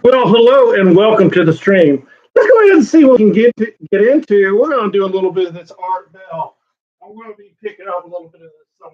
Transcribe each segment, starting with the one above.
Well, hello and welcome to the stream. Let's go ahead and see what we can get into. We're going to do a little bit of this Art Bell. I'm going to be picking up a little bit of this summer.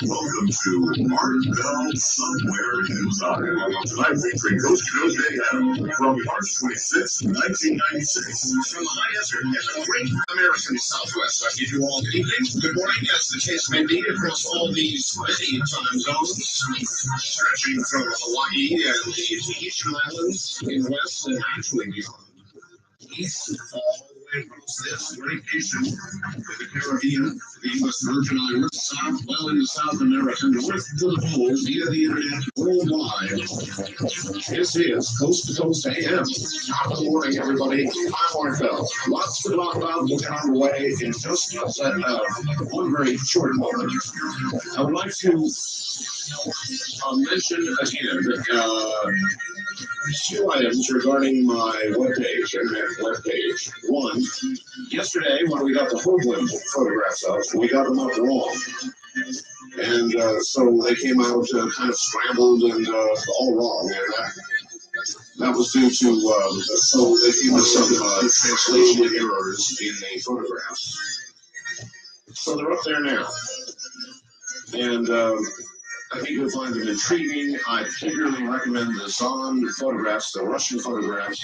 Welcome to Art Bell Somewhere in Time. Tonight featuring Coast to Coast Mayhem from March 26, 1996. From the high desert and the great American Southwest, I give you all good evening, good morning, as the case may be, across all these many time zones, stretching from Hawaii and the Tahitian Islands in west and actually beyond. East, all the way across this great nation, in the Caribbean, the U.S. Virgin Islands, south, well into South America, north to the poles, via the internet, worldwide. This is Coast to Coast AM. Top of the morning, everybody. I'm Art Bell. Lots to talk about. We'll get underway in just one very short moment. I would like to mention again two items regarding my webpage, internet webpage. One, yesterday when we got the Hoagland photographs up, we got them up wrong. And so they came out kind of scrambled and all wrong. And that was due to, so they came with some translation errors in the photographs. So they're up there now. And I think you'll find them intriguing. I particularly recommend the Zahn photographs, the Russian photographs.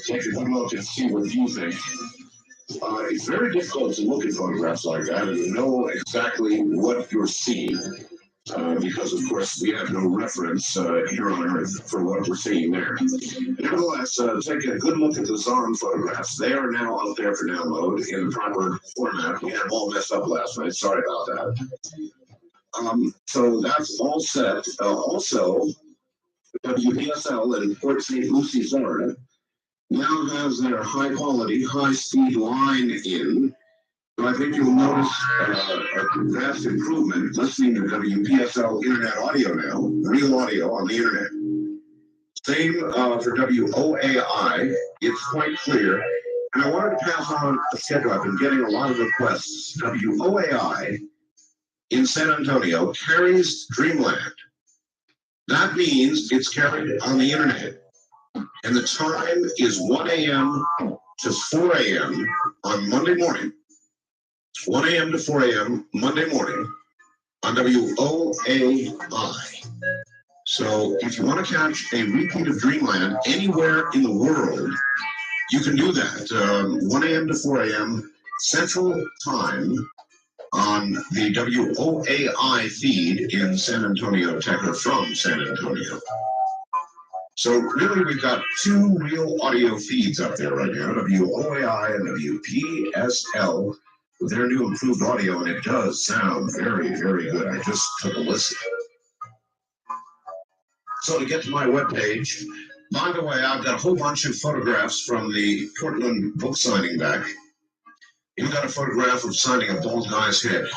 Take a good look and see what you think. It's very difficult to look at photographs like that and know exactly what you're seeing. Because, of course, we have no reference here on Earth for what we're seeing there. Nevertheless, take a good look at the Zahn photographs. They are now out there for download in the proper format. We had them all messed up last night. Sorry about that. So that's all set. Also, WPSL in Port St. Lucie, Florida, now has their high quality, high speed line in. So I think you'll notice a vast improvement listening to WPSL internet audio now, real audio on the internet. Same for WOAI. It's quite clear. And I wanted to pass on a schedule. I've been getting a lot of requests. WOAI in San Antonio carries Dreamland. That means it's carried on the internet. And the time is 1 a.m. to 4 a.m. on Monday morning. 1 a.m. to 4 a.m. Monday morning on WOAI. So if you want to catch a repeat of Dreamland anywhere in the world, you can do that. 1 a.m. to 4 a.m. Central Time on the WOAI feed in San Antonio, Texas, from San Antonio. So really, we've got two real audio feeds up there right now, WOAI and WPSL, with their new improved audio, and it does sound very, very good. I just took a listen. So to get to my webpage, by the way, I've got a whole bunch of photographs from the Portland book signing back. You got a photograph of signing a bald guy's head.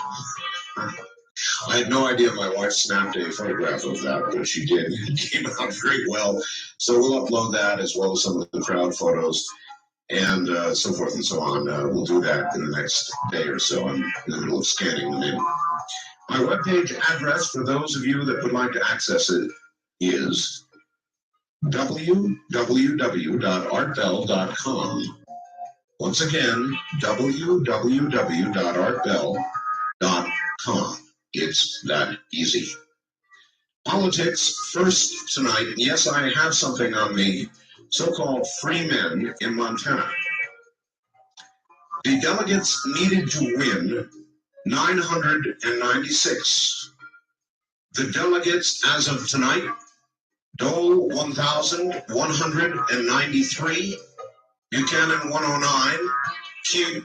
I had no idea my wife snapped a photograph of that, but she did. It came out very well. So we'll upload that as well as some of the crowd photos and so forth and so on. We'll do that in the next day or so. I'm in the middle of scanning them in. My webpage address for those of you that would like to access it is www.artbell.com. Once again, www.artbell.com. It's that easy. Politics first tonight. Yes, I have something on the so-called free men in Montana. The delegates needed to win 996. The delegates as of tonight, Dole 1,193, Buchanan 109,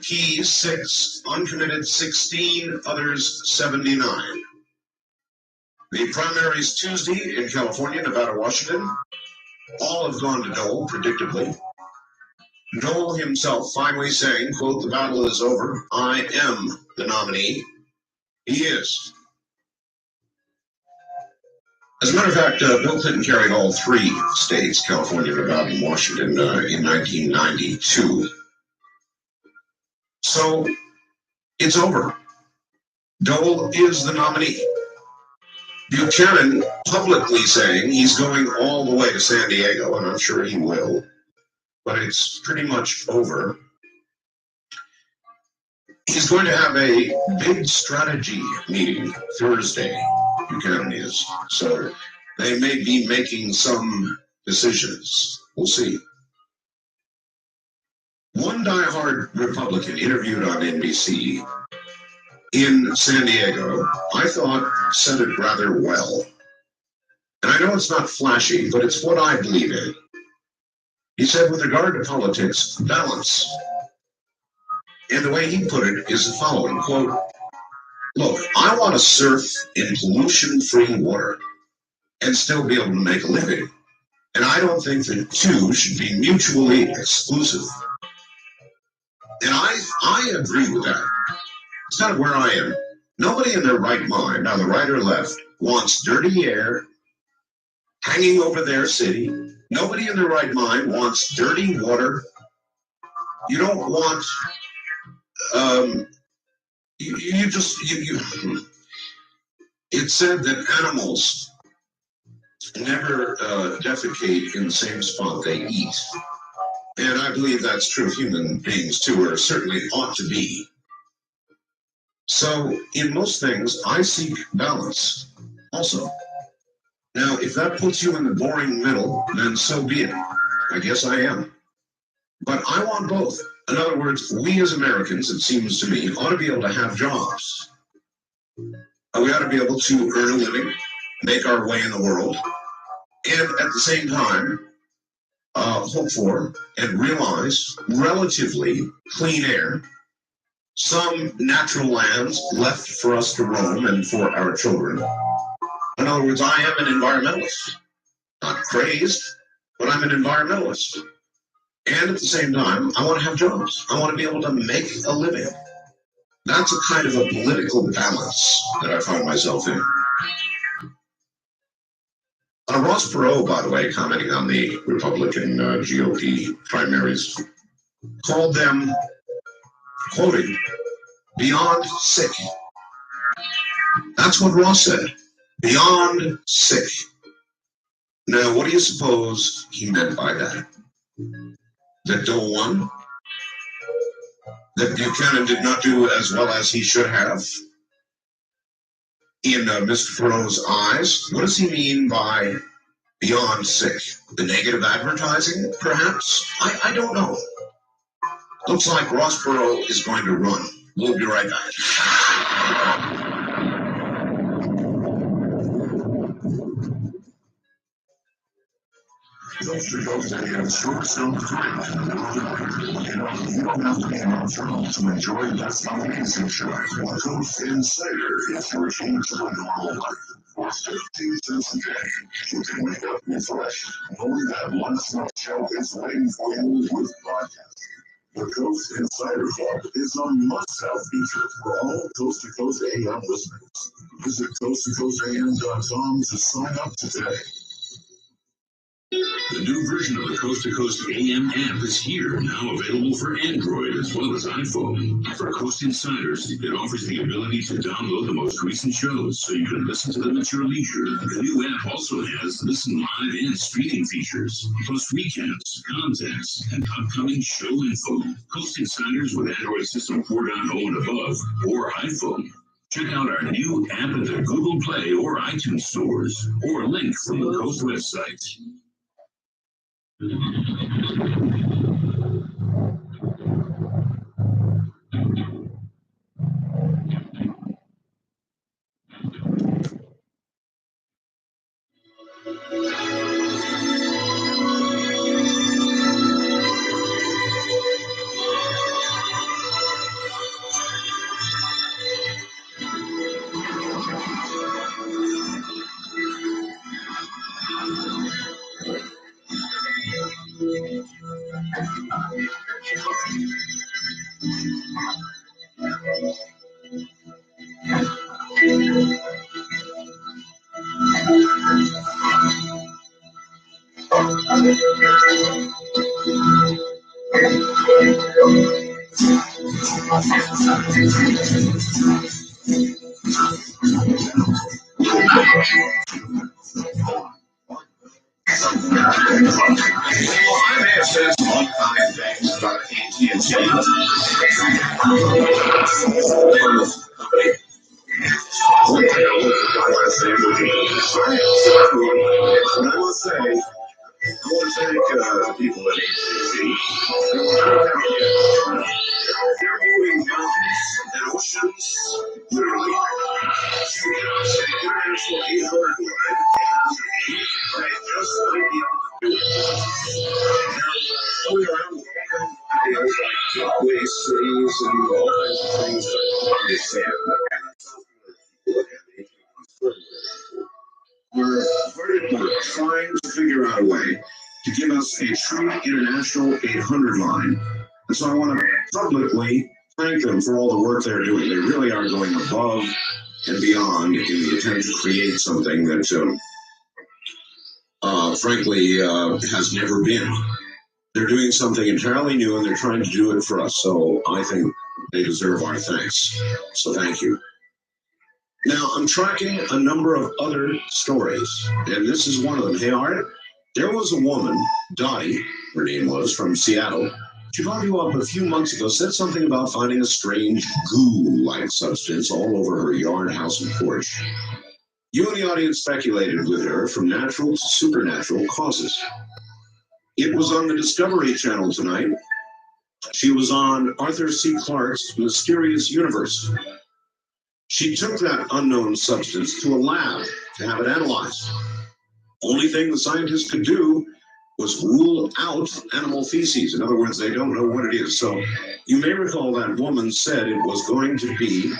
Keys 6, uncommitted 16, others 79. The primaries Tuesday in California, Nevada, Washington, all have gone to Dole, predictably. Dole himself finally saying, quote, "The battle is over. I am the nominee." He is. As a matter of fact, Bill Clinton carried all three states, California, Nevada, and Washington, in 1992. So it's over. Dole is the nominee. Buchanan publicly saying he's going all the way to San Diego, and I'm sure he will, but it's pretty much over. He's going to have a big strategy meeting Thursday, Buchanan is. So they may be making some decisions. We'll see. One diehard Republican interviewed on NBC in San Diego, I thought said it rather well. And I know it's not flashy, but it's what I believe in. He said, with regard to politics, balance. And the way he put it is the following, quote, "Look, I want to surf in pollution-free water and still be able to make a living. And I don't think the two should be mutually exclusive." And I agree with that. It's kind of where I am. Nobody in their right mind, on the right or left, wants dirty air hanging over their city. Nobody in their right mind wants dirty water. You don't want, it's said that animals never defecate in the same spot they eat. And I believe that's true of human beings too, or certainly ought to be. So in most things, I seek balance also. Now, if that puts you in the boring middle, then so be it. I guess I am. But I want both. In other words, we as Americans, it seems to me, ought to be able to have jobs. We ought to be able to earn a living, make our way in the world, and at the same time, hope for and realize relatively clean air, some natural lands left for us to roam and for our children. In other words, I am an environmentalist. Not crazed, but I'm an environmentalist. And at the same time, I want to have jobs. I want to be able to make a living. That's a kind of a political balance that I find myself in. Ross Perot, by the way, commenting on the Republican GOP primaries, called them, quoting, "beyond sick." That's what Ross said. Beyond sick. Now, what do you suppose he meant by that? That Dole won? That Buchanan did not do as well as he should have? In Mr. Perot's eyes, what does he mean by beyond sick? The negative advertising, perhaps? I don't know. Looks like Ross Perot is going to run. We'll be right back. Coast to Coast AM short sound great. You don't have to be an internal to enjoy this amazing show. Coast Insider is your key to a normal life. For 15 cents a day, you can wake up refreshed, knowing that one smart show is waiting for you with podcasting. The Coast Insider Club is a must-have feature for all Coast to Coast AM listeners. Visit coasttocoastam.com to sign up today. The new version of the Coast to Coast AM app is here, now available for Android as well as iPhone. For Coast Insiders, it offers the ability to download the most recent shows so you can listen to them at your leisure. The new app also has listen live and streaming features, plus recaps, contests, and upcoming show info. Coast Insiders with Android System 4.0 and above, or iPhone. Check out our new app at the Google Play or iTunes stores, or a link from the Coast website. I may have said some unkind things about AT&T. I must say, I want to thank the people at AT&T. They're moving mountains and oceans, literally, to get us an international 800 line, and they just might be able to do it. Going around with all kinds of ideas like waste cities and all kinds of things that I don't understand. We're trying to figure out a way to give us a true international 800 line. And so I want to publicly thank them for all the work they're doing. They really are going above and beyond in the attempt to create something that, frankly, has never been. They're doing something entirely new, and they're trying to do it for us. So I think they deserve our thanks. So thank you. Now, I'm tracking a number of other stories, and this is one of them. Hey, Art, there was a woman, Dottie, her name was, from Seattle. She called you up a few months ago, said something about finding a strange goo-like substance all over her yard, house, and porch. You and the audience speculated with her from natural to supernatural causes. It was on the Discovery Channel tonight. She was on Arthur C. Clarke's Mysterious Universe. She took that unknown substance to a lab to have it analyzed. Only thing the scientists could do was rule out animal feces. In other words, they don't know what it is. So you may recall that woman said it was going to be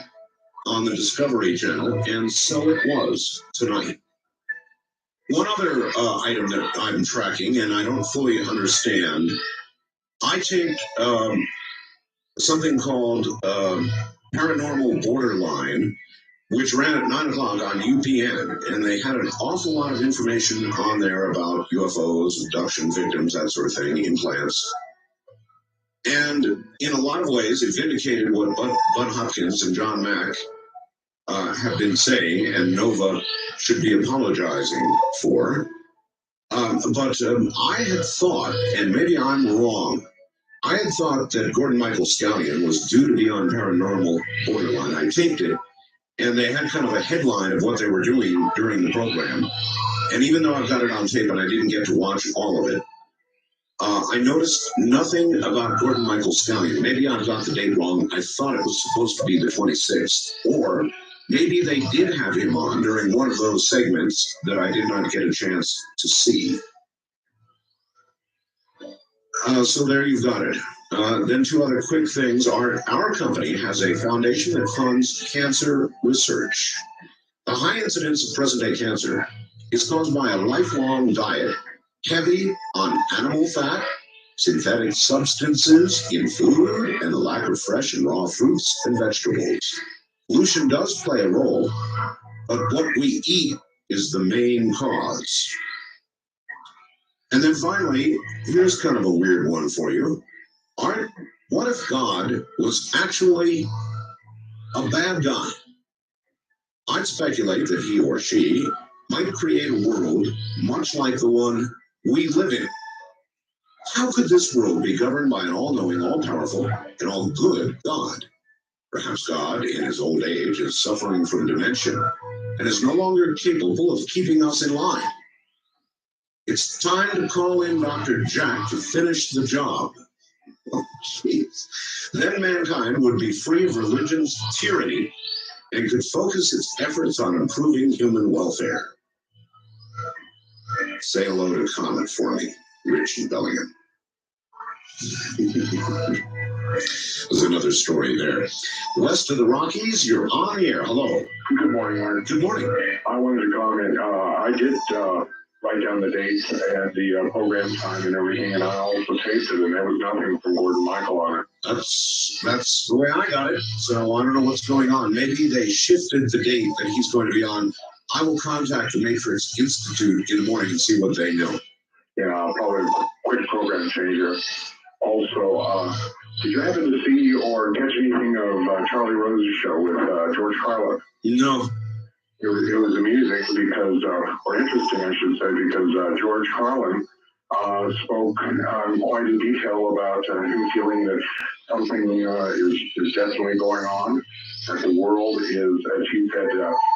on the Discovery Channel, and so it was tonight. One other item that I'm tracking, and I don't fully understand, I take something called Paranormal Borderline, which ran at 9 o'clock on UPN, and they had an awful lot of information on there about UFOs, abduction victims, that sort of thing, implants. And in a lot of ways, it vindicated what Bud Hopkins and John Mack have been saying, and Nova should be apologizing for. But I had thought, and maybe I'm wrong, I had thought that Gordon Michael Scallion was due to be on Paranormal Borderline. I taped it, and they had kind of a headline of what they were doing during the program. And even though I've got it on tape and I didn't get to watch all of it, I noticed nothing about Gordon Michael Scallion. Maybe I got the date wrong. I thought it was supposed to be the 26th. Or maybe they did have him on during one of those segments that I did not get a chance to see. So there you've got it. Then two other quick things are our company has a foundation that funds cancer research. The high incidence of present-day cancer is caused by a lifelong diet heavy on animal fat, synthetic substances in food, and the lack of fresh and raw fruits and vegetables. Pollution does play a role, but what we eat is the main cause. And then finally, here's kind of a weird one for you. Art, what if God was actually a bad guy? I'd speculate that he or she might create a world much like the one we live in. How could this world be governed by an all-knowing, all-powerful, and all-good God? Perhaps God, in his old age, is suffering from dementia and is no longer capable of keeping us in line. It's time to call in Dr. Jack to finish the job. Oh, jeez. Then mankind would be free of religion's tyranny and could focus its efforts on improving human welfare. Say hello to Comet for me, Rich and Bellingham. There's another story there. West of the Rockies, you're on the air. Hello. Good morning, Art. Good morning. I wanted to comment. I did write down the dates and the program time and everything, and I also taped it, and there was nothing from Gordon Michael on it. That's the way I got it. So I don't know what's going on. Maybe they shifted the date that he's going to be on. I will contact the Matrix Institute in the morning and see what they know. Yeah, probably a quick program changer. Also, did you happen to see or catch anything of Charlie Rose's show with George Carlin? No. It was amusing because, or interesting, I should say, because George Carlin spoke quite in detail about him feeling that something is definitely going on, that the world is, as he said,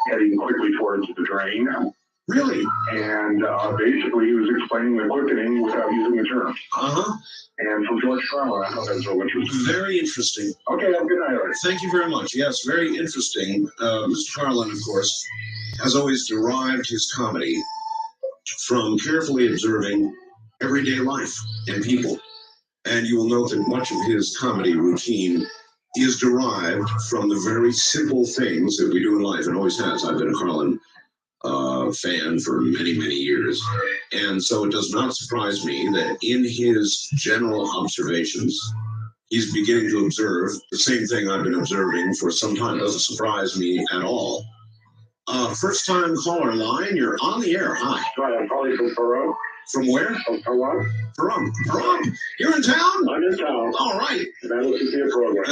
heading quickly towards the drain. Really? And basically, he was explaining the quickening without using the term. Uh-huh. And from George Carlin, I thought that was so interesting. Very interesting. Okay, have a good night, Art. Thank you very much. Yes, very interesting. Mr. Carlin, of course, has always derived his comedy from carefully observing everyday life and people. And you will note that much of his comedy routine is derived from the very simple things that we do in life, and always has. I've been a Carlin fan for many, many years. And so it does not surprise me that in his general observations, he's beginning to observe the same thing I've been observing for some time. It doesn't surprise me at all. First time caller line, you're on the air. Hi. Hi, I'm calling from Peru. From where? From Peru. Peru. You're in town? I'm in town. All right. And I listen to your program.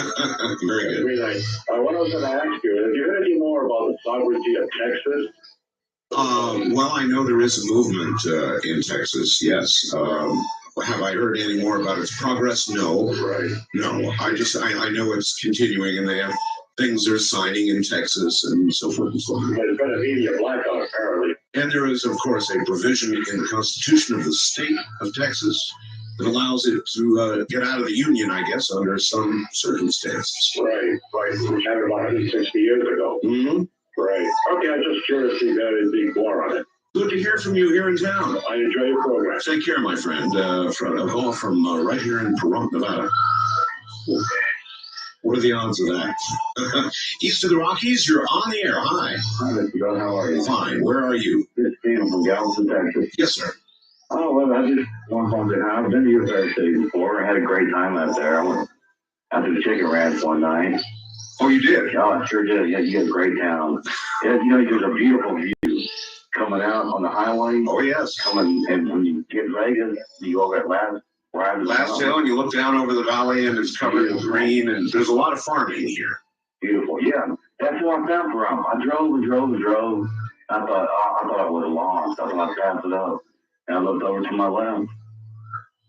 Very good. Very nice. What I was going to ask you, have you heard any more about the sovereignty of Texas? Well, I know there is a movement in Texas, yes. Have I heard any more about its progress? No. Right. No. I know it's continuing, and they have things they're signing in Texas and so forth and so on. There's been a media blackout, apparently. And there is, of course, a provision in the Constitution of the state of Texas that allows it to get out of the Union, I guess, under some circumstances. Right. We had it about 160 years ago. Mm-hmm. Right. Okay, I'm just curious if you had anything more on it. Good to hear from you here in town. I enjoy your program. Take care, my friend. From a call from right here in Pahrump, Nevada. What are the odds of that? East of the Rockies, you're on the air. Hi. Hi, Mr. Bell. How are you? Fine. Where are you? It's Steve from Galveston, Texas. Yes, sir. Oh, well, I just wanted to I've been to your fair city before. I had a great time out there. I went out to the chicken ranch one night. Oh, you did? Oh, I sure did. Yeah, you got a great town. Yeah, there's a beautiful view coming out on the highway. Oh, yes. Coming, and when you get Vegas, you go over at Last hill, and you look down over the valley, and it's covered in green, and there's a lot of farming here. Beautiful, yeah. That's where I found from. I drove and drove and drove. I thought I would have lost. I thought I passed it up. And I looked over to my left,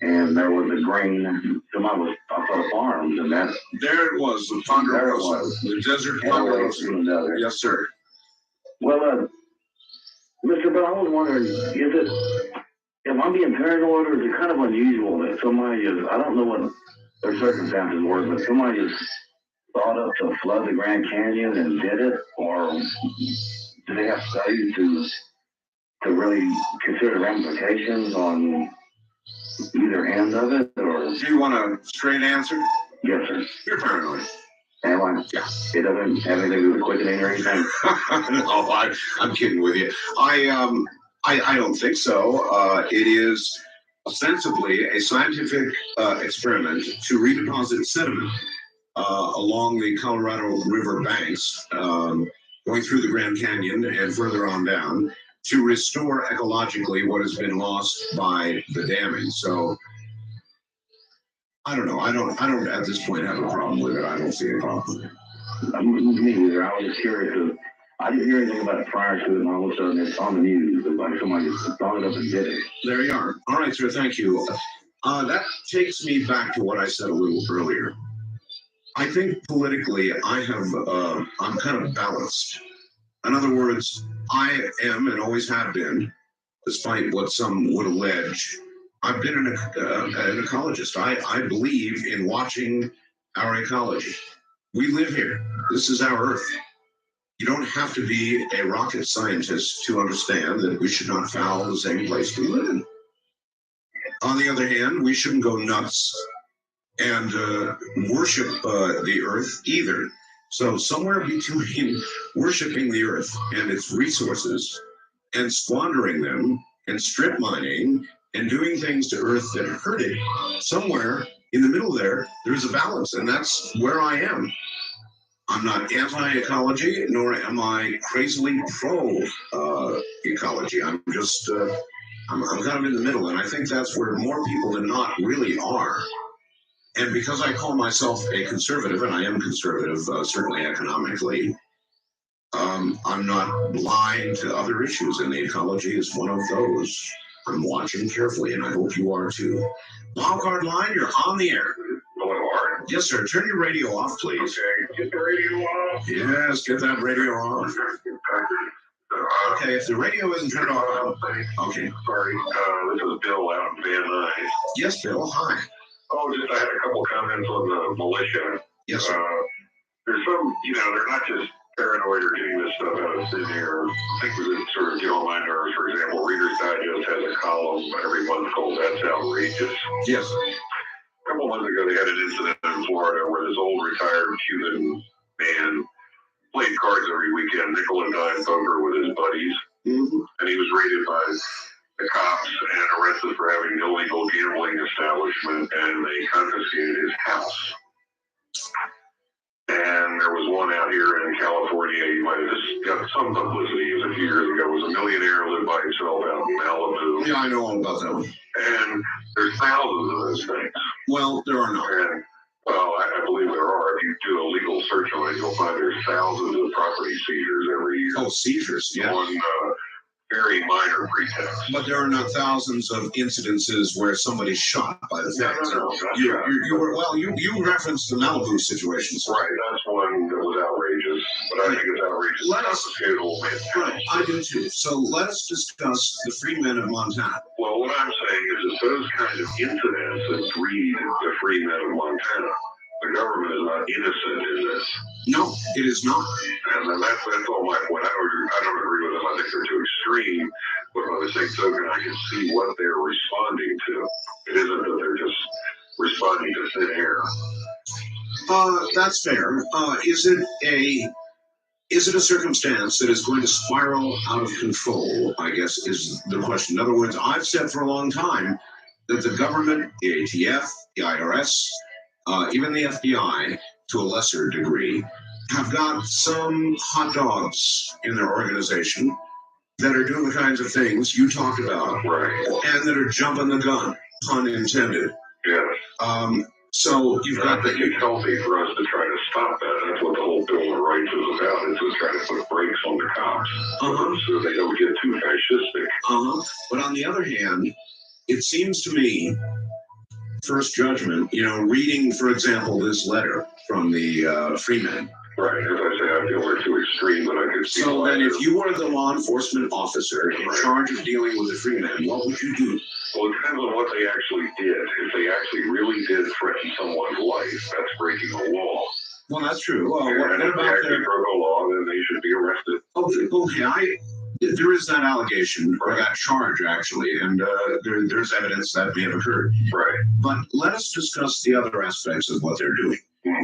and there was a green. I saw the farms, and that. There it was, the Ponderosa, the desert Ponderosa. Yes, sir. Well, Mr. Bell, I was wondering, am I being paranoid, or is it kind of unusual that somebody I don't know what their circumstances were, but somebody just thought up to flood the Grand Canyon and did it, or do they have studies to really consider ramifications on either end of it, or? Do you want a straight answer? Yes, sir. You're paranoid. Am I? Yeah. It doesn't have anything to do with quickening or anything? No, I'm kidding with you. I don't think so. It is ostensibly a scientific experiment to redeposit sediment along the Colorado River banks, going through the Grand Canyon and further on down, to restore ecologically what has been lost by the damming. So I don't know. I don't at this point have a problem with it. I don't see a problem with it. Me either. I was just curious. I didn't hear anything about it prior to it, and all of a sudden it's on the news. It's like somebody just thought it up and did it. There you are. All right, sir. Thank you. That takes me back to what I said a little earlier. I think politically, I'm kind of balanced. In other words, I am and always have been, despite what some would allege, I've been an ecologist. I believe in watching our ecology. We live here. This is our Earth. You don't have to be a rocket scientist to understand that we should not foul the same place we live in. On the other hand, we shouldn't go nuts and worship the Earth either. So somewhere between worshiping the Earth and its resources and squandering them and strip mining and doing things to Earth that hurt it, somewhere in the middle there's a balance, and that's where I am. I'm not anti-ecology, nor am I crazily pro-ecology. I'm just, I'm kind of in the middle, and I think that's where more people than not really are. And because I call myself a conservative, and I am conservative, certainly economically, I'm not blind to other issues, and the ecology is one of those. I'm watching carefully, and I hope you are too. Wildcard Line, you're on the air. Yes, sir. Turn your radio off, please. Okay, get the radio off. Yes, get that radio off. Okay, if the radio isn't turned off, okay. Sorry, this is Bill out in Van Nuys. Yes, Bill. Hi. Oh, I had a couple comments on the militia. Yes, sir. There's some, they're not just paranoid or getting this stuff out of thin air. Things that sort of get on my nerves. For example, Reader's Digest has a column every month called That's Outrageous. Yes. A couple months ago, they had an incident in Florida where this old retired Cuban man played cards every weekend, nickel and dime poker with his buddies. Mm-hmm. And he was raided by the cops and arrested for having an illegal gambling establishment, and they confiscated his house. And there was one out here in California, you might have just got some publicity, it was a few years ago, it was a millionaire who lived by himself out in Malibu. Yeah, I know all about that one. And there's thousands of those things. Well, there are not. And, well, I believe there are. If you do a legal search on it, you'll find there's thousands of property seizures every year. Oh, seizures, yeah. On very minor pretext. But there are not thousands of incidences where somebody's shot by the feds. No. You referenced the Malibu situation. So. Right, that's one that was outrageous. But I think it's outrageous. Right, I do too. So let us discuss the freedmen of Montana. Well, what I'm saying is that those kind of incidents that breed the freedmen of Montana, the government is not innocent in this. No, it is not. And that's all my point. I don't agree with them. I think they're too extreme. But by the same token, I can see what they're responding to. It isn't that they're just responding to thin air. That's fair. Is it a circumstance that is going to spiral out of control, I guess, is the question. In other words, I've said for a long time that the government, the ATF, the IRS, even the FBI, to a lesser degree, have got some hot dogs in their organization that are doing the kinds of things you talked about, Right. And that are jumping the gun, pun intended. Yes. So you've got I think it's healthy for us to try to stop that. That's what the whole Bill of Rights is about, is to try to put brakes on the cops so they don't get too fascistic. But on the other hand, it seems to me, first judgment, reading, for example, this letter from the Freemen. Right, as I say, I feel we're too extreme, but I could see. So then if you were the law enforcement officer in charge of dealing with the Freemen, what would you do? Well, it depends on what they actually did. If they actually really did threaten someone's life, that's breaking the law. Well, that's true. Well, And what if they about actually broke a law, then they should be arrested. Okay, there is that allegation, or that charge, actually, and there's evidence that may have occurred. Right. But let us discuss the other aspects of what they're doing.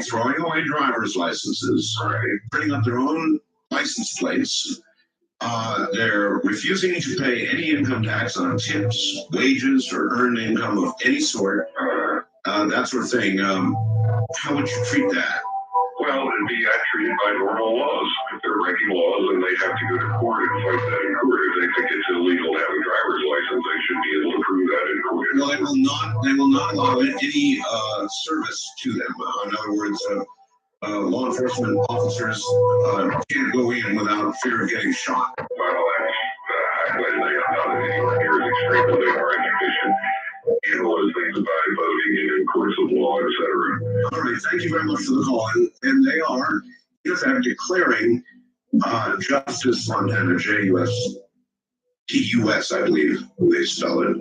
Throwing away driver's licenses, putting up their own license plates. They're refusing to pay any income tax on tips, wages, or earned income of any sort, that sort of thing. How would you treat that? Well, it'd be treated by normal laws. If they're breaking laws, then they have to go to court and fight that in court. If they think it's illegal to have a driver's license, they should be able to prove that in court. Well, they will not allow any service to them. In other words, law enforcement officers can't go in without fear of getting shot. Well, that's not anywhere near as extreme as they are. I think they should handle those things by voting in courts of law, etc. All right, thank you very much for the call. And they are, in fact, declaring Justice Montana, J-U-S-T-U-S, I believe they spell it,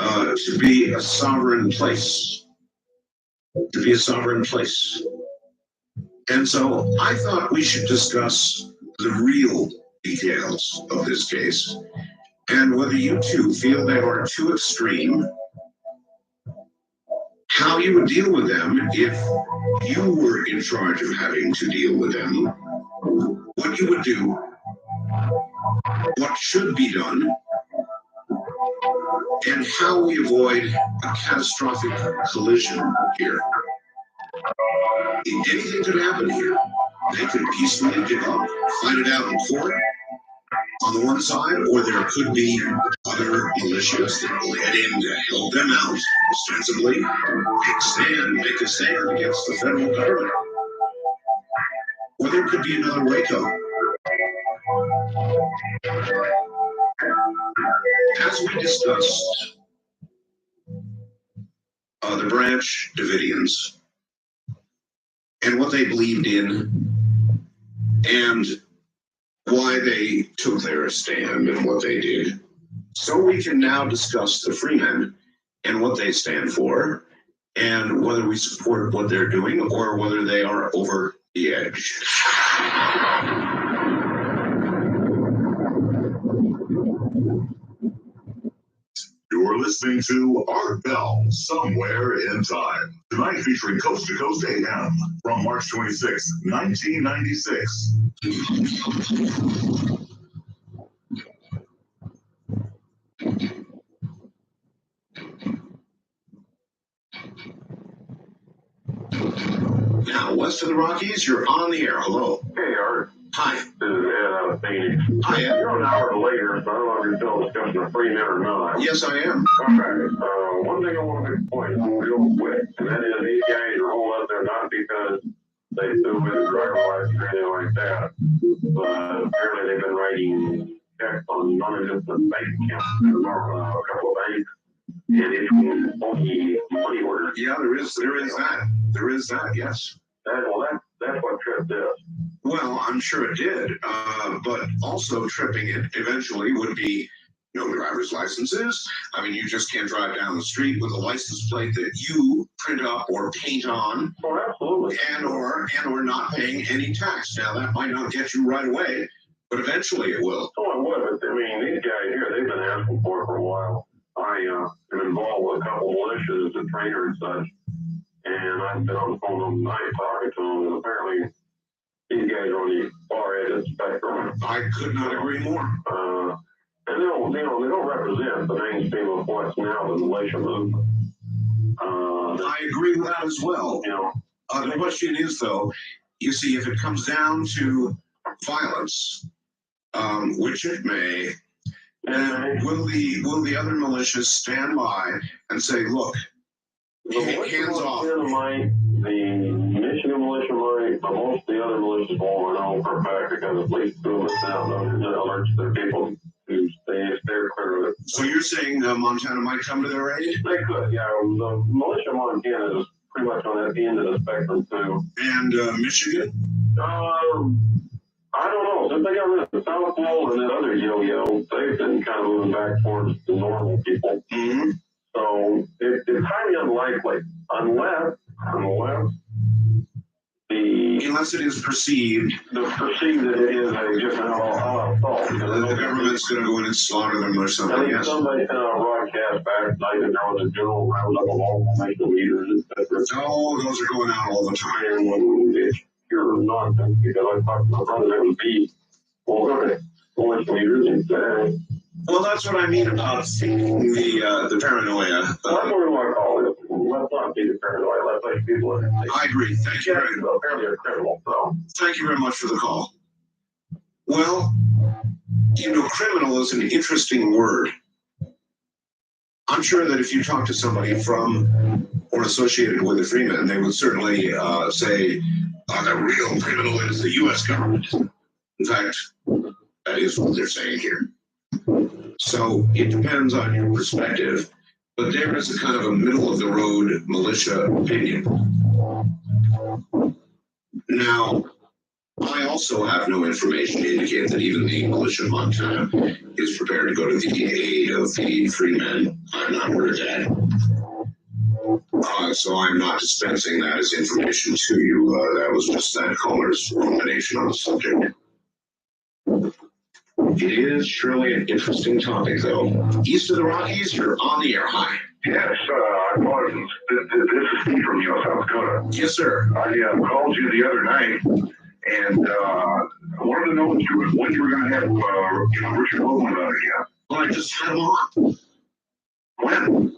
to be a sovereign place. To be a sovereign place. And so I thought we should discuss the real details of this case and whether you two feel they are too extreme, how you would deal with them if you were in charge of having to deal with them, what you would do, what should be done, and how we avoid a catastrophic collision here. Anything could happen here. They could peacefully give up, fight it out in court on the one side, or there could be other militias that will head in to help them out, ostensibly, make a stand against the federal government. Or there could be another Waco. As we discussed, the Branch Davidians and what they believed in and why they took their stand and what they did. So we can now discuss the Freemen and what they stand for and whether we support what they're doing or whether they are over the edge. You're listening to Art Bell, Somewhere in Time. Tonight featuring Coast to Coast AM from March 26, 1996. Now, west of the Rockies, you're on the air. Hello. Hey, Art. Hi. This is Ed out of Phoenix. Hi, Ed. You're an hour later, so I don't know if you're still discussing the Freemen or not. Yes, I am. Okay. One thing I want to make a point on real quick, and that is these guys are all out there not because they do with a driver license or anything like that, but apparently they've been writing checks on non-existent bank accounts for a couple of banks, and it's only money orders. Yeah, there is that. There is that, yes. That's what tripped this. Well, I'm sure it did, but also tripping it eventually would be no driver's licenses. I mean, you just can't drive down the street with a license plate that you print up or paint on. Oh, absolutely. And or not paying any tax. Now, that might not get you right away, but eventually it will. Oh, it would. I mean, these guys here, they've been asking for it for a while. I am involved with a couple of militias as a trainer and such, and I've been on the phone all night talking to them, and apparently these guys are on the far edge of the spectrum. I could not agree more. And they don't represent the mainstream of what's now the militia movement. I agree with that as well. You know, The question is, though, you see, if it comes down to violence, which it may, then will the other militias stand by and say, look, hands off? The Michigan militia might, but most of the other militias won't know for a fact because at least two of us now alerts their people to stay clear of it. So you're saying Montana might come to their aid? They could, yeah. The militia in Montana is pretty much on that end of the spectrum too. And Michigan? I don't know. Since they got rid of the South Pole and that other yo-yo, they've been kind of moving back towards the normal people. Mm-hmm. So it's highly unlikely, unless it is perceived. Perceived that it is just an all-out assault. The government's going to go in and slaughter them or something. I mean, yes. somebody sent out a broadcast back tonight that there was a general roundup of all national leaders, etc. Oh, those are going out all the time. And it's pure nonsense because I talked to my brother that would be national leaders and say, well, that's what I mean about the paranoia. that's what we want to call it. Let's not be the paranoia. Let's let people in. I agree. Thank you very much. Apparently a criminal, so. Thank you very much for the call. Well, criminal is an interesting word. I'm sure that if you talk to somebody from or associated with the Freemen, they would certainly say the real criminal is the U.S. government. In fact, that is what they're saying here. So it depends on your perspective, but there is a kind of a middle-of-the-road militia opinion. Now, I also have no information to indicate that even the militia of Montana is prepared to go to the aid of the Freemen. I've not heard that. So I'm not dispensing that as information to you. That was just that caller's rumination on the subject. It is surely an interesting topic, though. East of the Rockies, you're on the air. Hi. Yes, this is Steve from South Dakota. Yes, sir. I called you the other night, and I wanted to know when you were going to have Richard Logan on again. Well, I just had him on. When?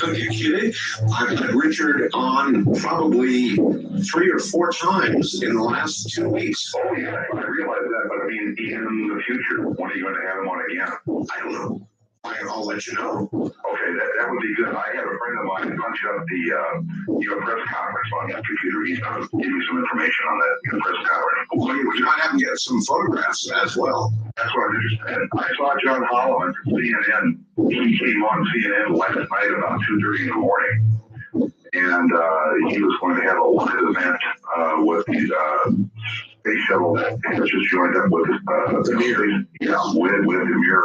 Are you kidding? I've had Richard on probably 3 or 4 times in the last 2 weeks. Oh, yeah, I realize that, but I mean, in the future, when are you going to have him on again? I don't know. I'll let you know. Okay, that would be good. I had a friend of mine punch up the press conference on his computer. He's going to give you some information on that press conference. Well, you might have to get some photographs as well. That's what I'm interested in. I saw John Holloman from CNN. He came on CNN last night about 2:30 in the morning. And he was going to have a live event with the space shuttle that just joined up with Demir. Yeah, with Demir.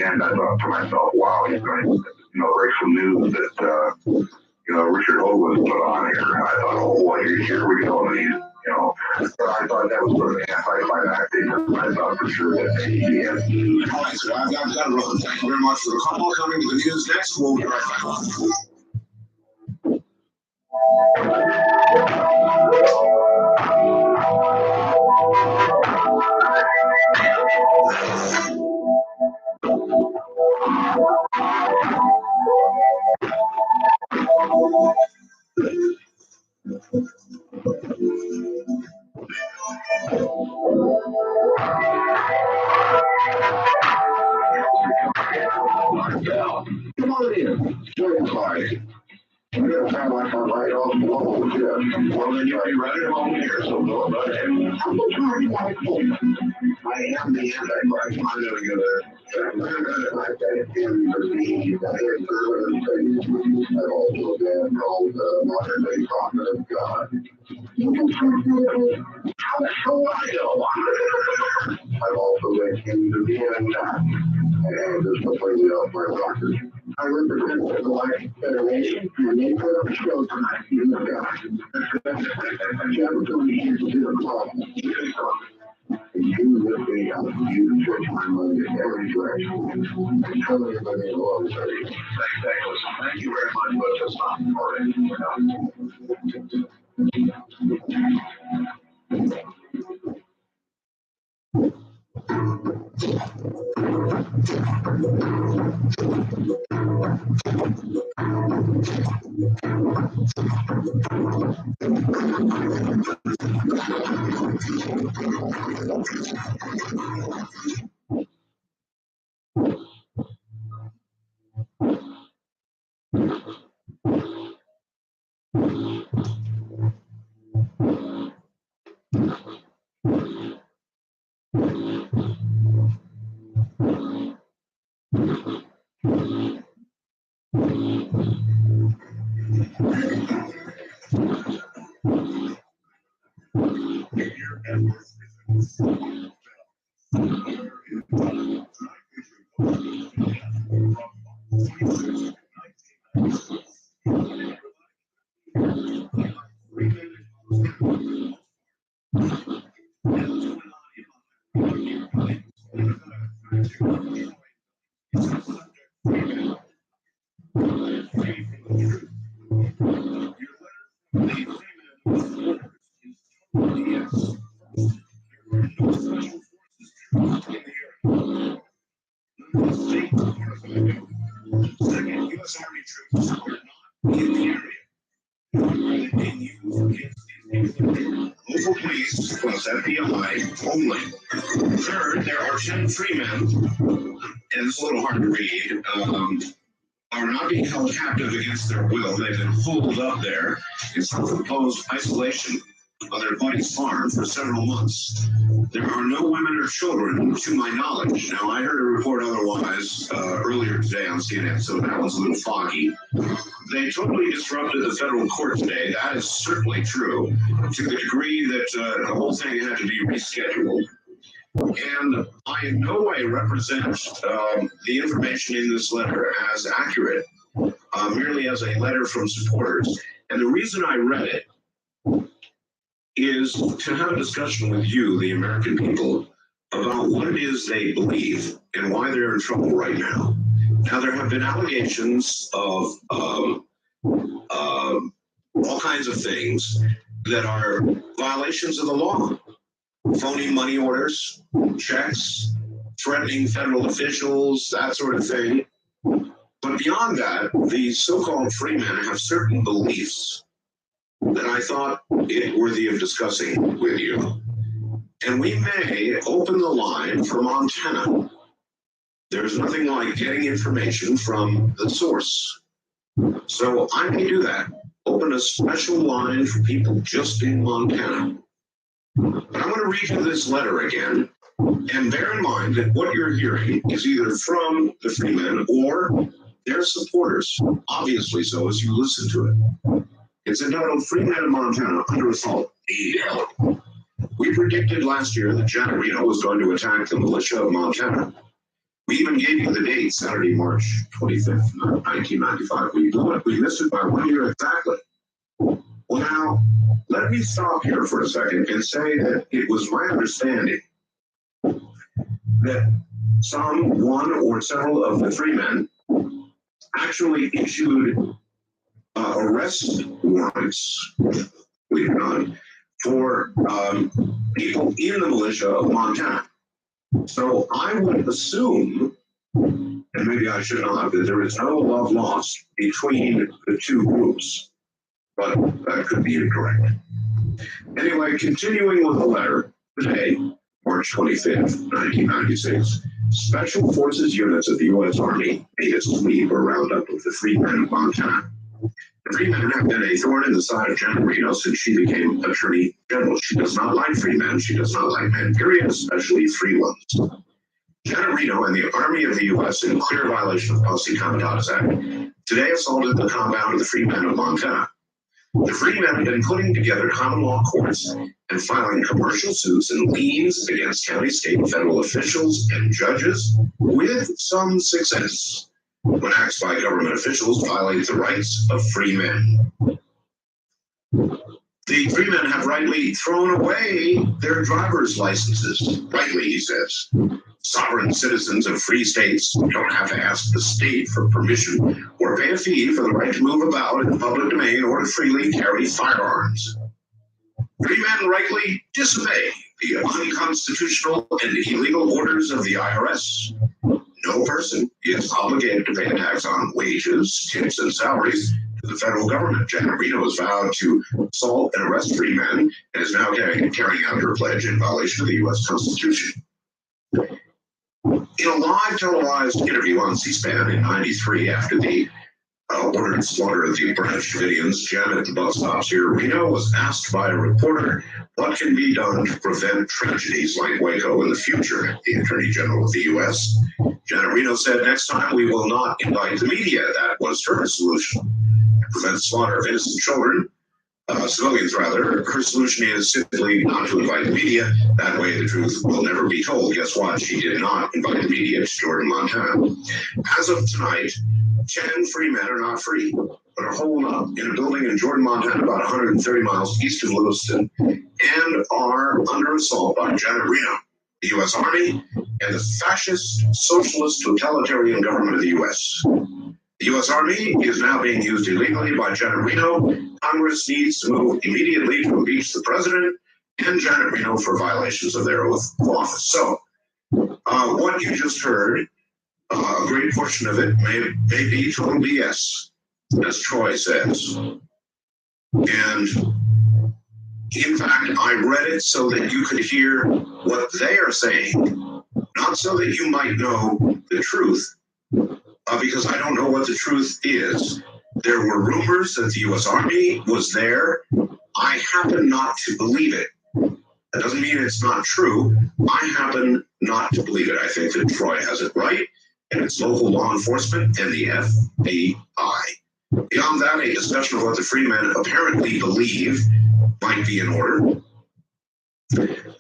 And I thought to myself, wow, he's going to break some news that Richard Hogue was put on here. And I thought, oh boy, here we go. And he's but I thought that was sort of anticlimactic. I thought for sure that he had news. All right, so I've got to run. Thank you very much for the call. Coming to the news next. We'll be right back. Come on in. Join the party. I'm going to try my phone right off the wall. Yeah. Well, then you'll be right at home here, so go about it. I'm going to try to like I am the Antichrist. I'm going to go there. I've also been called the modern day prophet of God. How I know? I've also been accused of being a nut. And this completely off my rockers. I represent the Life Federation and they put up a show tonight in the sky. Jefferson is to the club. You will be able to use church my money in every direction. And tell everybody in love. Thank you very much, but just not for it. U.S. Army troops are not in the area. Being used local police plus FBI only. Third, there are 10 free men, and it's a little hard to read, are not being held captive against their will. They've been pulled up there in self-imposed isolation on their buddy's farm for several months. There are no women or children, to my knowledge. Now, I heard a report otherwise earlier today on CNN, so that was a little foggy. They totally disrupted the federal court today. That is certainly true, to the degree that the whole thing had to be rescheduled. And I in no way represent the information in this letter as accurate, merely as a letter from supporters. And the reason I read it is to have a discussion with you, the American people, about what it is they believe and why they're in trouble right now. Now, there have been allegations of all kinds of things that are violations of the law. Phony money orders, checks, threatening federal officials, that sort of thing. But beyond that, the so-called free men have certain beliefs that I thought it worthy of discussing with you. And we may open the line for Montana. There's nothing like getting information from the source. So I may do that. Open a special line for people just in Montana. But I'm going to read you this letter again. And bear in mind that what you're hearing is either from the Freemen or their supporters, obviously so as you listen to it. It's entitled Freemen in Montana Under Assault, Need Help. We predicted last year that Janet Reno was going to attack the militia of Montana. We even gave you the date, Saturday, March 25th, 1995. We blew it. We missed it by 1 year exactly. Well, now, let me stop here for a second and say that it was my understanding that one or several of the Freemen actually issued arrest warrants, believe it or not, for people in the militia of Montana. So I would assume, and maybe I should not, that there is no love lost between the two groups, but that could be incorrect. Anyway, continuing with the letter, today, March 25th, 1996, Special Forces units of the U.S. Army made a sweep or roundup of the Freemen of Montana. The Freemen have been a thorn in the side of Janet Reno since she became Attorney General. She does not like free men. She does not like men, period, especially free ones. Janet Reno and the Army of the U.S., in clear violation of Posse Comitatus Act, today assaulted the compound of the Freemen of Montana. The Freemen have been putting together common law courts and filing commercial suits and liens against county, state, and federal officials and judges with some success when acts by government officials violate the rights of free men. The Freemen have rightly thrown away their driver's licenses. Rightly, he says. Sovereign citizens of free states don't have to ask the state for permission or pay a fee for the right to move about in the public domain or to freely carry firearms. Freemen rightly disobey the unconstitutional and illegal orders of the IRS. No person is obligated to pay a tax on wages, tips, and salaries to the federal government. Janet Reno has vowed to assault and arrest free men and is now carrying out her pledge in violation of the U.S. Constitution. In a live televised interview on C-SPAN in '93, after the ordered slaughter of the Branch Davidians, Janet at the bus stops here, Reno was asked by a reporter what can be done to prevent tragedies like Waco in the future. The Attorney General of the U.S. Janet Reno said, "Next time we will not invite the media." That was her solution. To prevent slaughter of innocent children, civilians rather, her solution is simply not to invite the media. That way the truth will never be told. Guess what? She did not invite the media to Jordan, Montana. As of tonight, 10 free men are not free, but are holed up in a building in Jordan, Montana, about 130 miles east of Lewiston, and are under assault by Janet Reno, the U.S. Army, and the fascist, socialist, totalitarian government of the U.S. The U.S. Army is now being used illegally by Janet Reno. Congress needs to move immediately to impeach the president and Janet Reno for violations of their oath of office. So, what you just heard, a great portion of it may be total BS, as Troy says. And in fact, I read it so that you could hear what they are saying, not so that you might know the truth, because I don't know what the truth is. There were rumors that the U.S. Army was there. I happen not to believe it. That doesn't mean it's not true. I happen not to believe it. I think that Troy has it right, and it's local law enforcement and the FBI. Beyond that, a discussion of what the Freemen apparently believe might be in order.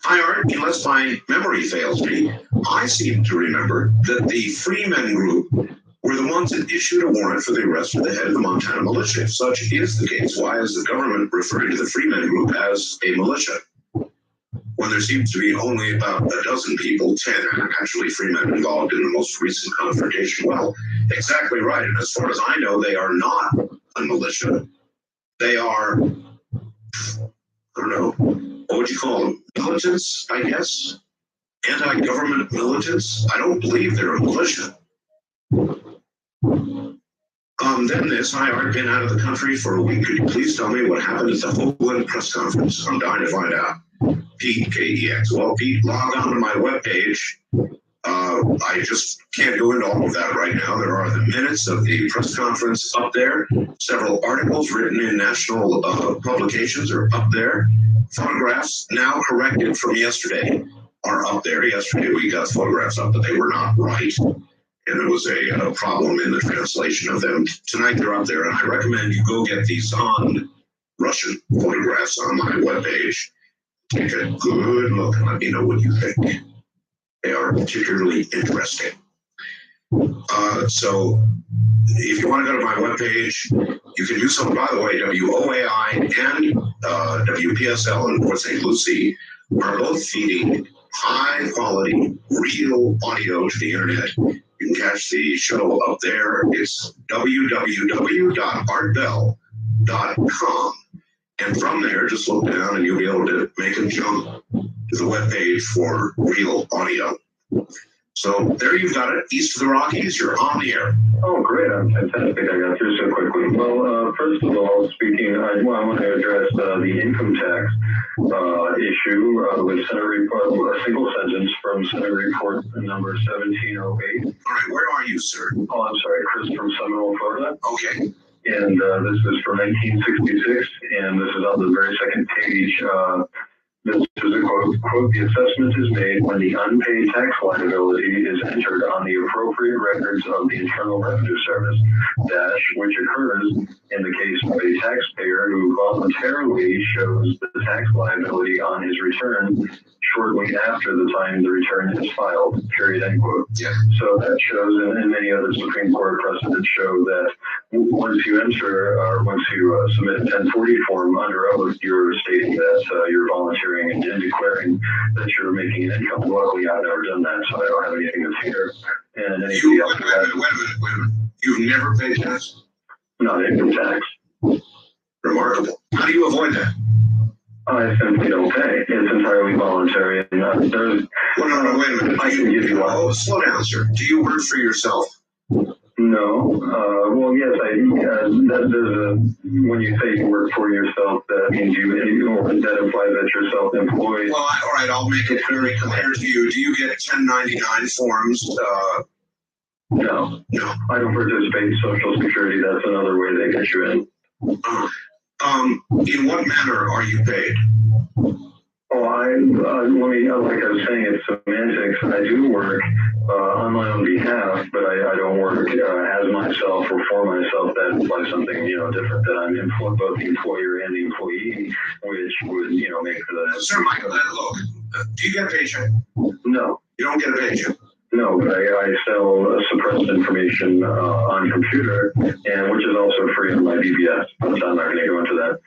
Hi, Art. Unless my memory fails me, I seem to remember that the Freemen group were the ones that issued a warrant for the arrest of the head of the Montana militia. If such is the case, why is the government referring to the Freemen group as a militia, when there seems to be only about a dozen people, 10 actually Freemen involved in the most recent confrontation? Well, exactly right. And as far as I know, they are not a militia. They are, I don't know, what would you call them? Militants, I guess? Anti-government militants? I don't believe they're a militia. Then this, hi, I've been out of the country for a week. Could you please tell me what happened at the Hoagland press conference? I'm dying to find out. Pete, KEX. Well, Pete, log on to my webpage. I just can't go into all of that right now. There are the minutes of the press conference up there. Several articles written in national publications are up there. Photographs, now corrected from yesterday, are up there. Yesterday we got photographs up, but they were not right. And there was a problem in the translation of them. Tonight they're up there, and I recommend you go get these on Russian photographs on my webpage. Take a good look and let me know what you think. They are particularly interesting. So if you want to go to my webpage, you can do so. By the way, WOAI and WPSL in Port St. Lucie are both feeding high quality, real audio to the internet. You can catch the show up there. It's www.artbell.com. And from there, just look down and you'll be able to make a jump to the webpage for real audio. So there you've got it. East of the Rockies, you're on the air. Oh, great. I'm fantastic. I got through so quickly. Well, first of all, speaking, I want to address the income tax issue with Senate Report, a single sentence from Senate Report number 1708. All right, where are you, sir? Oh, I'm sorry, Chris from Seminole, Florida. Okay. And this is from 1966, and this is on the very second page. This is a quote, the assessment is made when the unpaid tax liability is entered on the appropriate records of the Internal Revenue Service, which occurs in the case of a taxpayer who voluntarily shows the tax liability on his return shortly after the time the return is filed, period, end quote. Yeah. So that shows, and many other Supreme Court precedents show that once you enter, or once you submit a 1040 form under oath, you're stating that you're volunteering and declaring that you're making an income. Luckily, I've never done that, so I don't have anything to fear. And anybody else Wait a minute. You've never paid tax? not income tax. Remarkable. How do you avoid that? I simply don't pay. It's entirely voluntary. And there's Well, no, wait a minute. I can give you one. Oh, slow down, sir. Do you work for yourself? No. Well, yes, when you say you work for yourself, that means or that implies that you're self-employed. Well, all right, I'll make it very clear to you. Do you get 1099 forms? No. No. I don't participate in Social Security. That's another way they get you in. In what manner are you paid? Oh, like I was saying, it's semantics. I do work on my own behalf, but I don't work as myself or for myself. That implies something, different, that I'm both the employer and the employee, which would, make the... Sir Michael, look, do you get a paycheck? No. You don't get a paycheck? No, but I sell suppressed information on computer, and which is also free on my BBS, but I'm not going to go into that.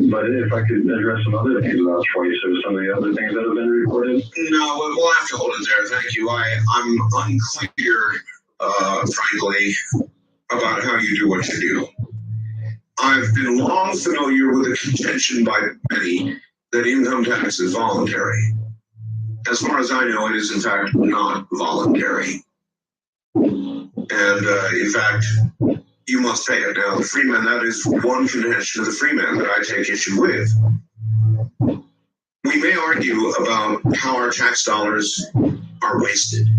But if I could address some other things about choice or some of the other things that have been reported. No, we'll have to hold it there. Thank you. I'm unclear, frankly, about how you do what you do. I've been long familiar with the contention by many that income tax is voluntary. As far as I know, it is in fact not voluntary. And in fact, you must pay it. Now, the Freeman, that is one contention of the Freeman that I take issue with. We may argue about how our tax dollars are wasted,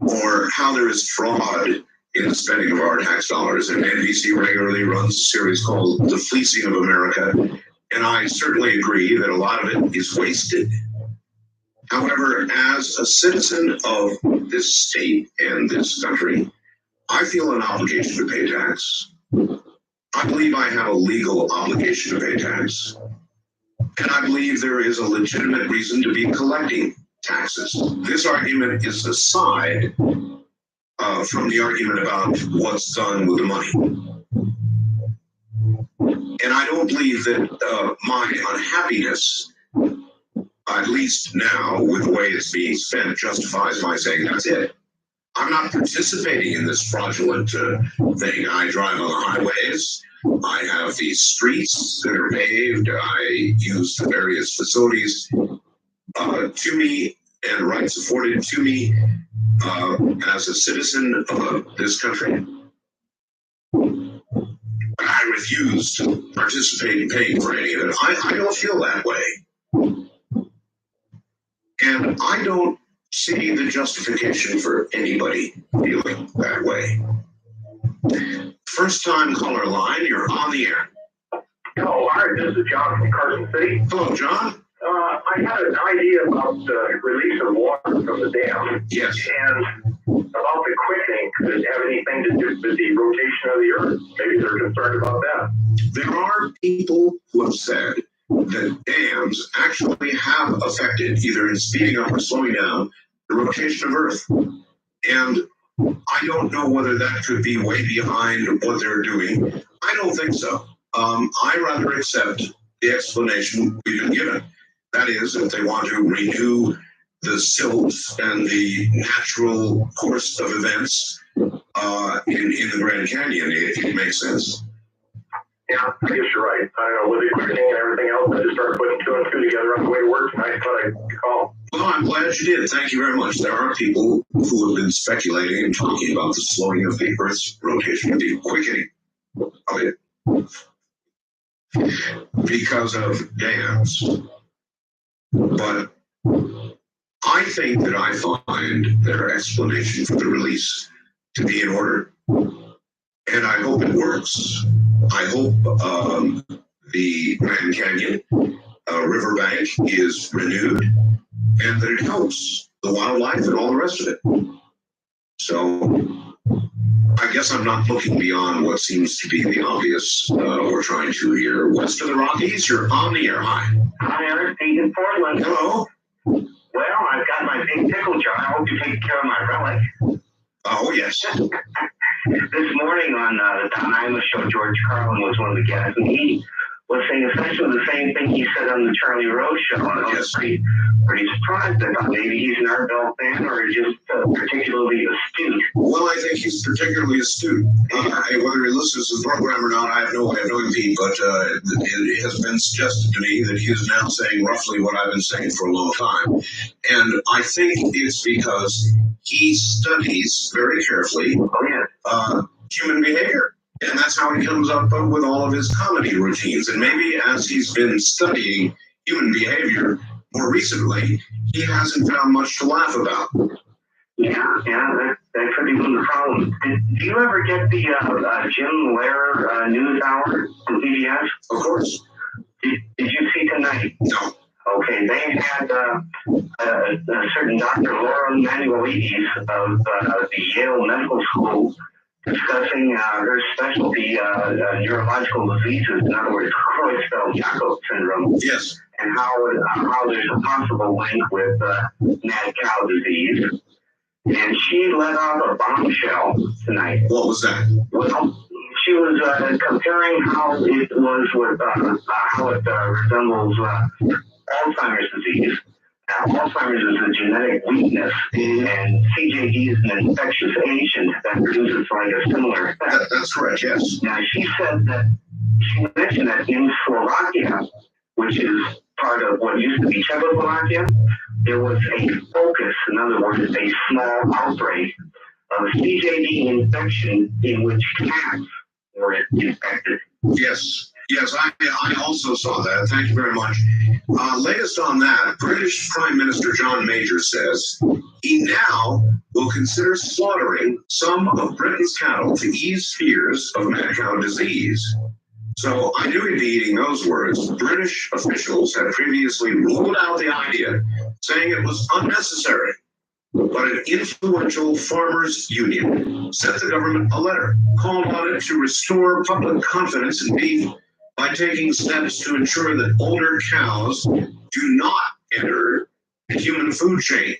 or how there is fraud in the spending of our tax dollars. And NBC regularly runs a series called The Fleecing of America. And I certainly agree that a lot of it is wasted. However, as a citizen of this state and this country, I feel an obligation to pay tax. I believe I have a legal obligation to pay tax. And I believe there is a legitimate reason to be collecting taxes. This argument is aside from the argument about what's done with the money. And I don't believe that my unhappiness, at least now, with the way it's being spent, justifies my saying that's it. I'm not participating in this fraudulent thing. I drive on the highways. I have these streets that are paved. I use the various facilities to me and rights afforded to me as a citizen of this country. refuse to participate in paying for any of it. I don't feel that way. And I don't see the justification for anybody feeling that way. First time caller line, you're on the air. Hello, Art. This is John from Carson City. Hello, John. I had an idea about the release of water from the dam. Yes. And about the quickening. Could it have anything to do with the rotation of the Earth? Maybe they're concerned about that. There are people who have said that dams actually have affected, either in speeding up or slowing down, the rotation of Earth. And I don't know whether that could be way behind what they're doing. I don't think so. I rather accept the explanation we've been given. That is, if they want to renew the silt and the natural course of events in the Grand Canyon, it makes sense. Yeah, I guess you're right. I don't know, with the quickening and everything else, I just started putting two and two together on the way to work, and I thought I'd call. Well, I'm glad you did. Thank you very much. There are people who have been speculating and talking about the slowing of the Earth's rotation, the quickening of it, because of dams. But I think that I find their explanation for the release to be in order. And I hope it works. I hope the Grand Canyon riverbank is renewed and that it helps the wildlife and all the rest of it. So I guess I'm not looking beyond what seems to be the obvious we're trying to here. West of the Rockies, you're on the air. Hi. Hi, Art. Pete in Portland. Hello. Well, I've got my big pickle jar. I hope you take care of my relic. Oh, yes. This morning on the Don Imus show, George Carlin was one of the guests, and he was saying essentially the same thing he said on the Charlie Rose show. And I was pretty surprised. I thought maybe he's an Art Bell fan or just particularly astute. Well, I think he's particularly astute. Whether he listens to the program or not, I have no way of knowing, Pete, but it has been suggested to me that he is now saying roughly what I've been saying for a long time. And I think it's because he studies very carefully human behavior. And that's how he comes up with all of his comedy routines. And maybe as he's been studying human behavior more recently, he hasn't found much to laugh about. Yeah, that could be one of the problems. Did you ever get the Jim Lehrer news hour from PBS? Of course. Did you see tonight? No. Okay, they had a certain Dr. Laura Manuelides of the Yale Medical School discussing her specialty, neurological diseases, in other words, Creutzfeldt-Jakob syndrome. Yes. And how there's a possible link with mad cow disease. And she let off a bombshell tonight. What was that? Well, she was comparing how it was with how it resembles Alzheimer's disease. Alzheimer's is a genetic weakness, and CJD is an infectious agent that produces like a similar effect. That's correct, yes. Now, she mentioned that in Slovakia, which is part of what used to be Czechoslovakia, there was a focus, in other words, a small outbreak of a CJD infection in which cats were infected. Yes, I also saw that. Thank you very much. Latest on that, British Prime Minister John Major says he now will consider slaughtering some of Britain's cattle to ease fears of mad cow disease. So I knew he'd be eating those words. British officials had previously ruled out the idea, saying it was unnecessary. But an influential farmers' union sent the government a letter, called on it to restore public confidence in beef by taking steps to ensure that older cows do not enter the human food chain.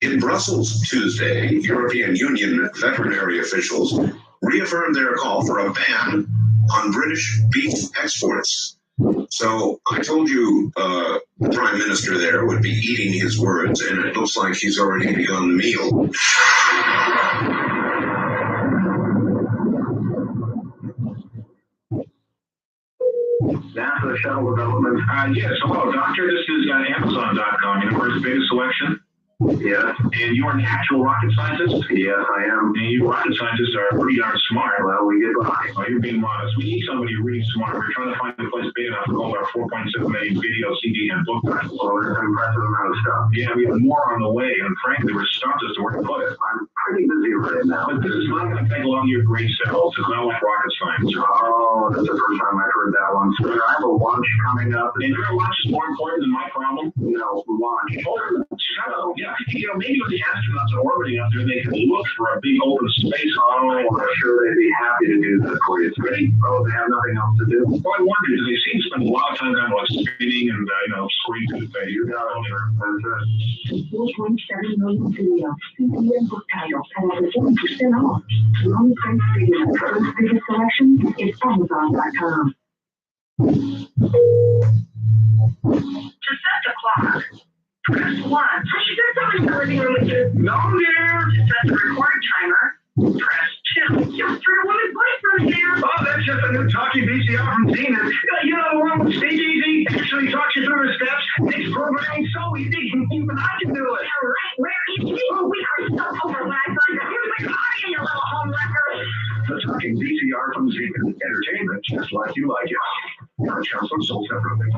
In Brussels Tuesday, European Union veterinary officials reaffirmed their call for a ban on British beef exports. So I told you the Prime Minister there would be eating his words, and it looks like he's already begun the meal. NASA shuttle development. Yes, hello, doctor. This is Amazon.com, Universe's biggest selection. Yes. And you're an actual rocket scientist? Yes, I am. And you rocket scientists are pretty darn smart. Well, we get by. Oh, you're being modest. We need somebody really smart. We're trying to find a place big enough to hold our 4.7 million video, CD, and book time. Well, there's an impressive amount of stuff. Yeah, we have more on the way, and frankly, we're stumped as to where to put it. I'm pretty busy right now. But this is not going to take a lot of your brain cells. It's not like rocket science. Oh, that's the first time I've heard that one. So I have a launch coming up. And your launch is more important than my problem? No, launch. Oh, shut up. Yeah, maybe when the astronauts are orbiting up there, they can look for a big open space. Oh, I'm sure they'd be happy to do that for you. Really? Oh, they have nothing else to do. Well, I wonder, do they seem to spend a lot of time kind of like spinning and, screen to the face? You got it there. That's it. 4.7 million video, CD and book titles, and over 40% off. The only place for your first biggest selection is Amazon.com. To set the clock, press 1. Is there somebody in the living room with you? No, dear. To set the record timer, press 2. Your third woman's boyfriend there. Oh, that's just a new talkie VCR from Zenith. You know the one with Speakeasy? Actually talks you through the steps. Makes programming so easy, even I can do it. All right, where is he? Oh, we are so over when I find out. Here's my body in your little home record. The talking VCR from Zenith. Entertainment just like you like it. Our counselor sold separately.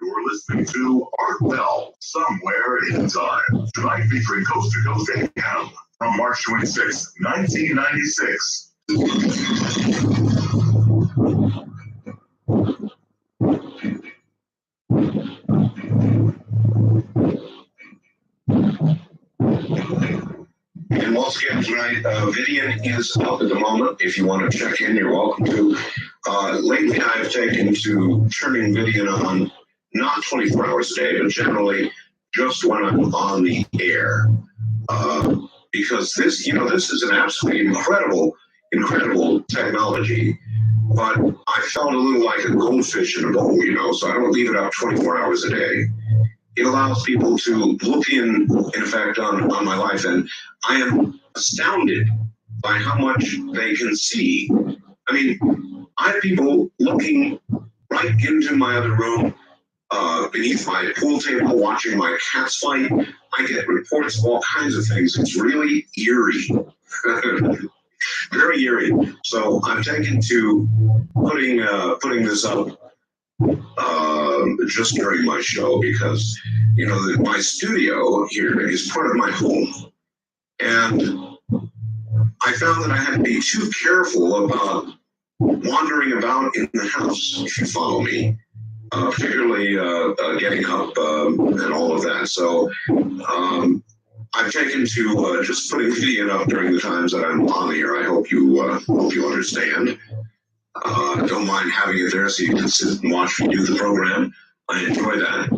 You're listening to Art Bell, Somewhere in Time. Tonight featuring Coast to Coast AM from March 26, 1996. And once again tonight, Vidian is up at the moment. If you want to check in, you're welcome to. Lately, I've taken to turning Vidian on not 24 hours a day, but generally just when I'm on the air. Because this is an absolutely incredible technology. But I felt a little like a goldfish in a bowl, so I don't leave it up 24 hours a day. It allows people to look in effect, on my life, and I am astounded by how much they can see. I mean, I have people looking right into my other room, beneath my pool table, watching my cats fight. I get reports of all kinds of things. It's really eerie. Very eerie. So I'm taken to putting this up just during my show because, my studio here is part of my home. And I found that I had to be too careful about wandering about in the house, if you follow me. Particularly getting up and all of that. So I've taken to just putting Vidian up during the times that I'm on the air. I hope you understand. Don't mind having it there so you can sit and watch me do the program. I enjoy that.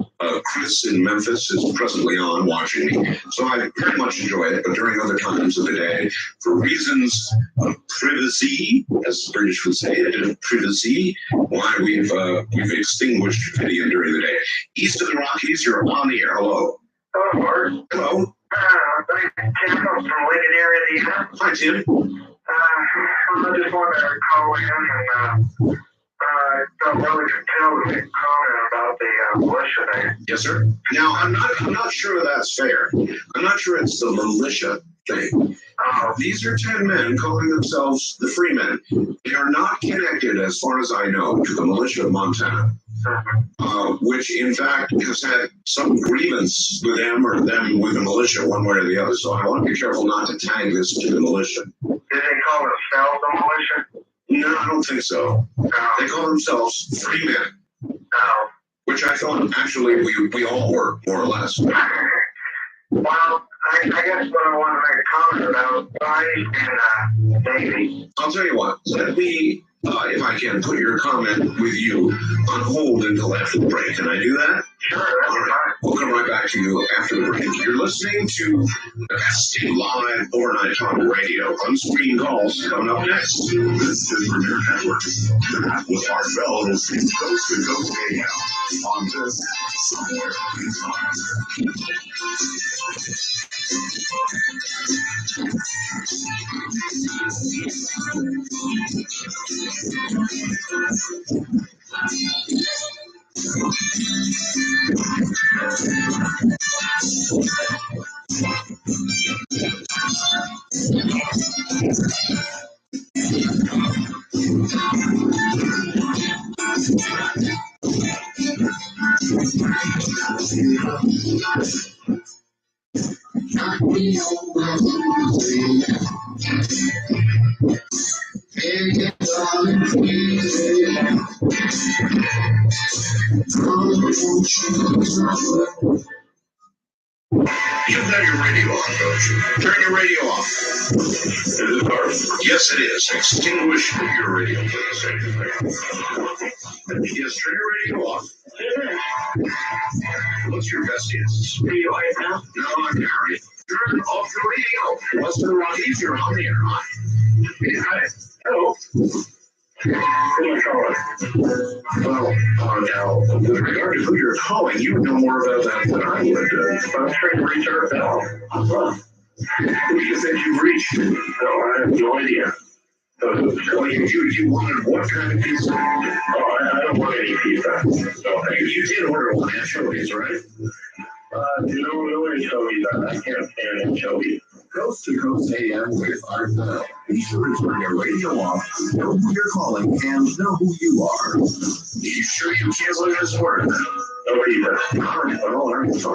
Chris in Memphis is presently on watching me, so I very much enjoy it. But during other times of the day, for reasons of privacy, as the British would say it, privacy, why we've extinguished Vidian during the day. East of the Rockies, you're on the air. Hello. Hello, Mark. Hello. Tim from Lincoln area, Indiana. Hi, Tim. I just wanted to call in and don't really tell the comment about the militia thing. Yes, sir. Now, I'm not sure that's fair. I'm not sure it's the militia thing. These are 10 men calling themselves the Free Men. They are not connected, as far as I know, to the militia of Montana, which in fact has had some grievance with them or them with the militia, one way or the other. So I want to be careful not to tag this to the militia. Did they call themselves the militia? No, I don't think so. They call themselves Free Men. Which I thought actually we all were, more or less. Well, I guess what I want to make a comment about Biden and Navy. I'll tell you what, let me, if I can, put your comment with you on hold until after the break. Can I do that? Sure, all right. We'll come right back to you after the break. You're listening to the best in live overnight talk radio. On-screen calls coming up next. This is Premier Network. With Art Bell, listening Coast to Coast AM. On this, Somewhere in Time. You've got your radio on, don't you? Turn your radio off. Is it dark? Yes, it is. Extinguish your radio, please. Yes, turn your radio off. What's your best guess? Are you right now? No, I'm Gary. Turn off your radio. What's the wrong if you're on the air? Hi. Hi. Hello. Who am I calling? Well, now, with regard to who you're calling, you know more about that than I would. I'm trying to reach our bell. Who do you think you've reached? No, I have no idea. Well, you wanted what kind of pizza? I don't want any pizza. No, you did order one anchovies, right? No anchovies. I can't stand anchovies. Coast to Coast AM with Art Bell. Be sure to turn your radio off, know who you're calling, and know who you are. You sure you can't let us work? No pizza. All right, well, all right, fine.